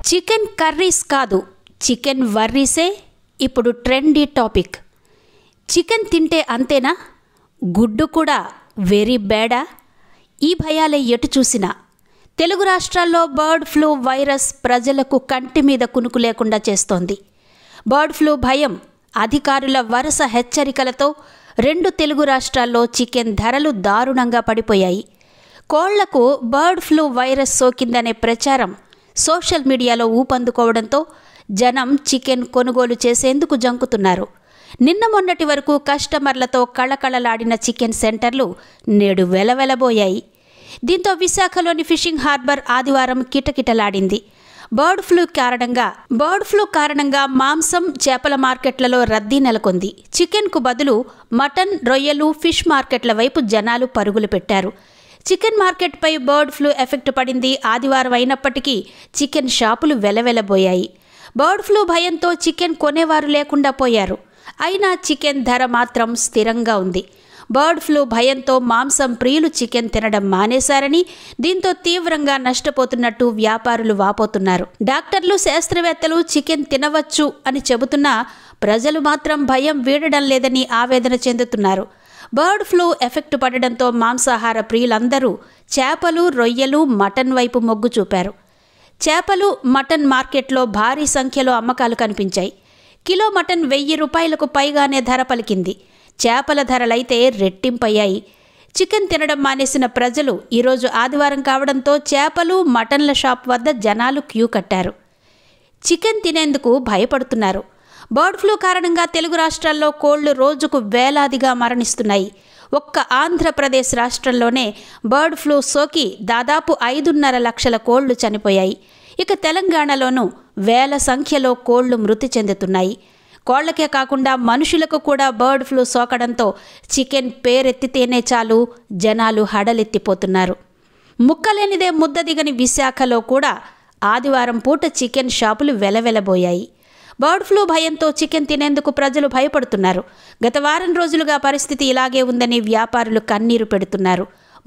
Chicken curries కాదు, chicken వర్రీసే ఇప్పుడు trendy topic. Chicken తింటే అంతేనా, గుడ్డు కూడా వెరీ బ్యాడా? ఈ భయాలే ఎటు చూసినా. తెలుగు రాష్ట్రాల్లో బర్డ్ ఫ్లూ వైరస్ ప్రజలకు కంటి మీద కునుకు లేకుండా చేస్తోంది. బర్డ్ ఫ్లూ భయం, అధికారుల వరుస హెచ్చరికలతో 2 తెలుగు రాష్ట్రాల్లో చికెన్ ధరలు దారుణంగా పడిపోయాయి. కోళ్లకు బర్డ్ ఫ్లూ వైరస్ సోకిందనే ప్రచారం సోషల్ మీడియాలో ఊపందుకోవడంతో జనం చికెన్ కొనుగోలు చేసేందుకు జంకుతున్నారు. నిన్న మొన్నటి వరకు కస్టమర్లతో కళకళలాడిన చికెన్ సెంటర్లు నేడు వెలవెలబోయాయి. దీంతో విశాఖలోని ఫిషింగ్ హార్బర్ ఆదివారం కిటకిటలాడింది. బర్డ్ ఫ్లూ కారణంగా మాంసం, చేపల మార్కెట్లలో రద్దీ నెలకొంది. చికెన్కు బదులు మటన్, రొయ్యలు, ఫిష్ మార్కెట్ల వైపు జనాలు పరుగులు పెట్టారు. చికెన్ మార్కెట్పై బర్డ్ ఫ్లూ ఎఫెక్ట్ పడింది ఆదివారం అయినప్పటికీ చికెన్ షాపులు వెలవెలబోయాయి. బర్డ్ ఫ్లూ భయంతో చికెన్ కొనేవారు లేకుండా పోయారు. అయినా చికెన్ ధర మాత్రం స్థిరంగా ఉంది. బర్డ్ ఫ్లూ భయంతో మాంసం ప్రియులు చికెన్ తినడం మానేశారని, దీంతో తీవ్రంగా నష్టపోతున్నట్టు వ్యాపారులు వాపోతున్నారు. డాక్టర్లు, శాస్త్రవేత్తలు చికెన్ తినవచ్చు అని చెబుతున్నా ప్రజలు మాత్రం భయం వీడడం లేదని ఆవేదన చెందుతున్నారు. బర్డ్ ఫ్లూ ఎఫెక్ట్ పడడంతో మాంసాహార ప్రియులందరూ చేపలు, రొయ్యలు, మటన్ వైపు మొగ్గు చూపారు. చేపలు, మటన్ మార్కెట్లో భారీ సంఖ్యలో అమ్మకాలు కనిపించాయి. కిలో మటన్ 1000 రూపాయలకు పైగానే ధర పలికింది. చేపల ధరలైతే రెట్టింపయ్యాయి. చికెన్ తినడం మానేసిన ప్రజలు ఈరోజు ఆదివారం కావడంతో చేపలు, మటన్ల షాప్ వద్ద జనాలు క్యూ కట్టారు. చికెన్ తినేందుకు భయపడుతున్నారు. బర్డ్ ఫ్లూ కారణంగా తెలుగు రాష్ట్రాల్లో కోళ్లు రోజుకు వేలాదిగా మరణిస్తున్నాయి. ఒక్క ఆంధ్రప్రదేశ్ రాష్ట్రంలోనే బర్డ్ ఫ్లూ సోకి దాదాపు 5.5 లక్షల కోళ్లు చనిపోయాయి. ఇక తెలంగాణలోనూ వేల సంఖ్యలో కోళ్లు మృతి చెందుతున్నాయి. కోళ్లకే కాకుండా మనుషులకు కూడా బర్డ్ ఫ్లూ సోకడంతో చికెన్ పేరెత్తితేనే చాలు జనాలు హడలెత్తిపోతున్నారు. ముక్కలేనిదే ముద్ద దిగని విశాఖలో కూడా ఆదివారం పూట చికెన్ షాపులు వెలవెలబోయాయి. బర్డ్ ఫ్లూ భయంతో చికెన్ తినేందుకు ప్రజలు భయపడుతున్నారు. గత వారం రోజులుగా పరిస్థితి ఇలాగే ఉందని వ్యాపారులు కన్నీరు పెడుతున్నారు.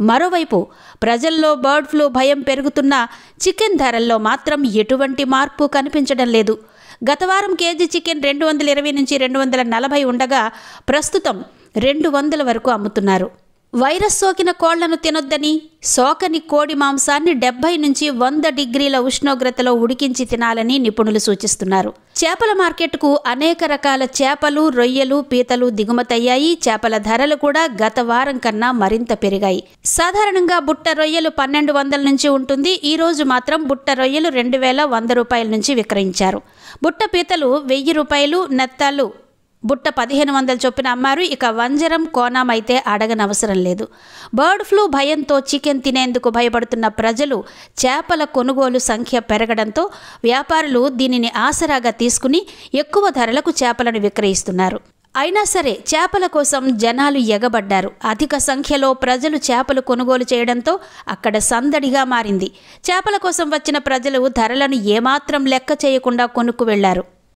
మరోవైపు ప్రజల్లో బర్డ్ ఫ్లూ భయం పెరుగుతున్నా చికెన్ ధరల్లో మాత్రం ఎటువంటి మార్పు కనిపించడం లేదు. గత వారం కేజీ చికెన్ 220 నుంచి 240 ఉండగా ప్రస్తుతం 200 వరకు అమ్ముతున్నారు. వైరస్ సోకిన కోళ్లను తినొద్దని, సోకని కోడి మాంసాన్ని 70 నుంచి 100 డిగ్రీల ఉష్ణోగ్రతలో ఉడికించి తినాలని నిపుణులు సూచిస్తున్నారు. చేపల మార్కెట్కు అనేక రకాల చేపలు, రొయ్యలు, పీతలు దిగుమతయ్యాయి. చేపల ధరలు కూడా గత వారం కన్నా మరింత పెరిగాయి. సాధారణంగా బుట్ట రొయ్యలు 1200 నుంచి ఉంటుంది. ఈ రోజు మాత్రం బుట్ట రొయ్యలు 2100 రూపాయల నుంచి విక్రయించారు. బుట్ట పీతలు 1000 రూపాయలు, నెత్తాలు బుట్ట 1500 చొప్పున అమ్మారు. ఇక వంజరం, కోనాం అయితే అడగనవసరం లేదు. బర్డ్ ఫ్లూ భయంతో చికెన్ తినేందుకు భయపడుతున్న ప్రజలు చేపల కొనుగోలు సంఖ్య పెరగడంతో వ్యాపారులు దీనిని ఆసరాగా తీసుకుని ఎక్కువ ధరలకు చేపలను విక్రయిస్తున్నారు. అయినా సరే చేపల కోసం జనాలు ఎగబడ్డారు. అధిక సంఖ్యలో ప్రజలు చేపలు కొనుగోలు చేయడంతో అక్కడ సందడిగా మారింది. చేపల కోసం వచ్చిన ప్రజలు ధరలను ఏమాత్రం లెక్క చేయకుండా కొనుక్కు వెళ్లారు.